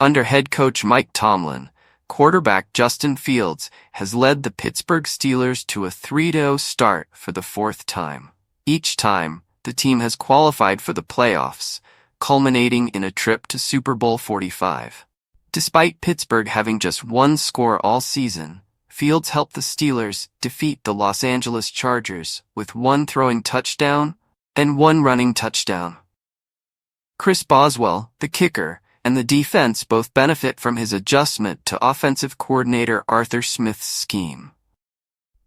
Under head coach Mike Tomlin, quarterback Justin Fields has led the Pittsburgh Steelers to a 3-0 start for the fourth time. Each time, the team has qualified for the playoffs, culminating in a trip to Super Bowl 45. Despite Pittsburgh having just one score all season, Fields helped the Steelers defeat the Los Angeles Chargers with one throwing touchdown and one running touchdown. Chris Boswell, the kicker, and the defense both benefit from his adjustment to offensive coordinator Arthur Smith's scheme.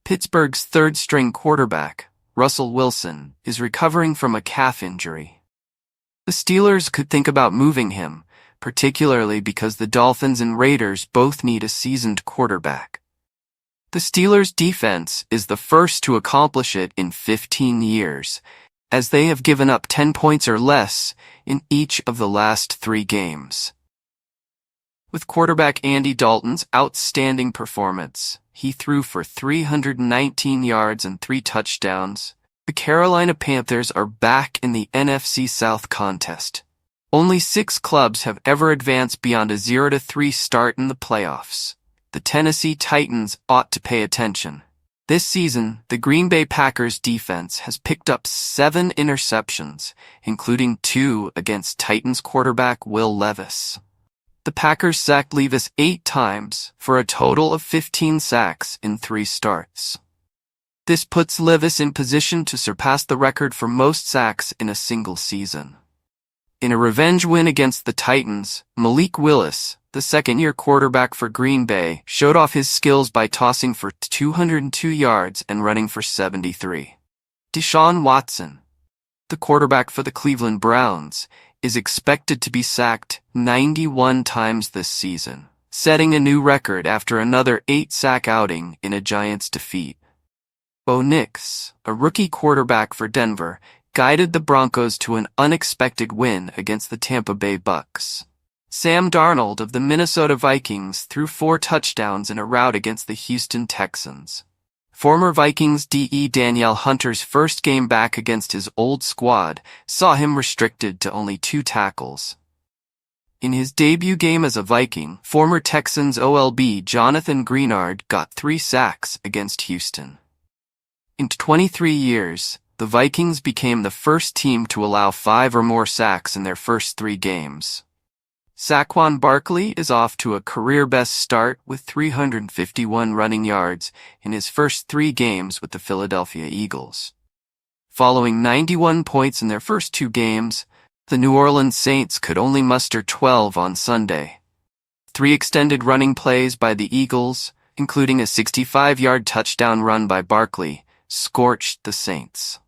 Pittsburgh's third-string quarterback, Russell Wilson, is recovering from a calf injury. The Steelers could think about moving him, particularly because the Dolphins and Raiders both need a seasoned quarterback. The Steelers' defense is the first to accomplish it in 15 years, as they have given up 10 points or less in each of the last 3 games. With quarterback Andy Dalton's outstanding performance, he threw for 319 yards and 3 touchdowns. The Carolina Panthers are back in the NFC South contest. Only 6 clubs have ever advanced beyond a 0-3 start in the playoffs. The Tennessee Titans ought to pay attention. This season, the Green Bay Packers defense has picked up 7 interceptions, including 2 against Titans quarterback Will Levis. The Packers sacked Levis 8 times for a total of 15 sacks in 3 starts. This puts Levis in position to surpass the record for most sacks in a single season. In a revenge win against the Titans, Malik Willis, the second-year quarterback for Green Bay, showed off his skills by tossing for 202 yards and running for 73. Deshaun Watson, the quarterback for the Cleveland Browns, is expected to be sacked 91 times this season, setting a new record after another 8-sack outing in a Giants defeat. Bo Nix, a rookie quarterback for Denver, guided the Broncos to an unexpected win against the Tampa Bay Bucks. Sam Darnold of the Minnesota Vikings threw 4 touchdowns in a rout against the Houston Texans. Former Vikings DE Danielle Hunter's first game back against his old squad saw him restricted to only 2 tackles. In his debut game as a Viking, former Texans OLB Jonathan Greenard got 3 sacks against Houston. In 23 years, the Vikings became the first team to allow 5 or more sacks in their first 3 games. Saquon Barkley is off to a career-best start with 351 running yards in his first 3 games with the Philadelphia Eagles. Following 91 points in their first 2 games, the New Orleans Saints could only muster 12 on Sunday. 3 extended running plays by the Eagles, including a 65-yard touchdown run by Barkley, scorched the Saints.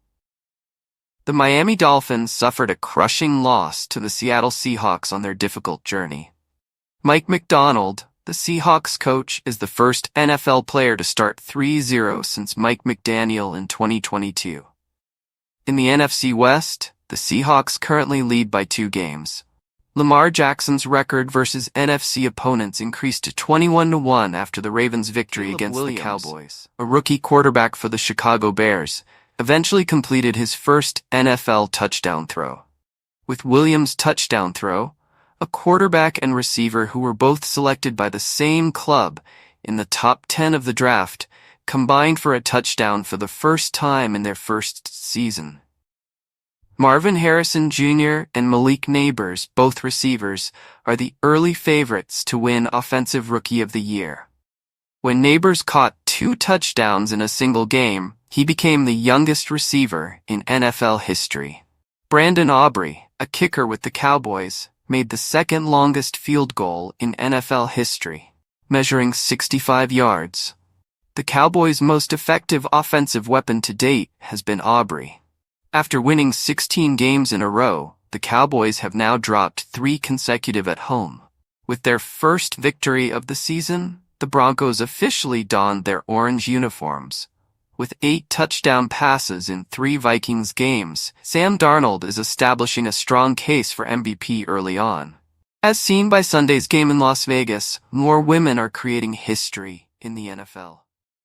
The Miami Dolphins suffered a crushing loss to the Seattle Seahawks on their difficult journey. Mike Macdonald, the Seahawks coach, is the first NFL player to start 3-0 since Mike McDaniel in 2022. In the NFC West, the Seahawks currently lead by 2 games. Lamar Jackson's record versus NFC opponents increased to 21-1 after the Ravens' victory against the Cowboys. A rookie quarterback for the Chicago Bears eventually completed his first NFL touchdown throw. With Williams' touchdown throw, a quarterback and receiver who were both selected by the same club in the top 10 of the draft combined for a touchdown for the first time in their first season. Marvin Harrison Jr. and Malik Neighbors, both receivers, are the early favorites to win Offensive Rookie of the Year. When Neighbors caught 2 touchdowns in a single game, he became the youngest receiver in NFL history. Brandon Aubrey, a kicker with the Cowboys, made the second longest field goal in NFL history, measuring 65 yards. The Cowboys' most effective offensive weapon to date has been Aubrey. After winning 16 games in a row, the Cowboys have now dropped 3 consecutive at home. With their first victory of the season, the Broncos officially donned their orange uniforms. With 8 touchdown passes in 3 Vikings games, Sam Darnold is establishing a strong case for MVP early on. As seen by Sunday's game in Las Vegas, more women are creating history in the NFL.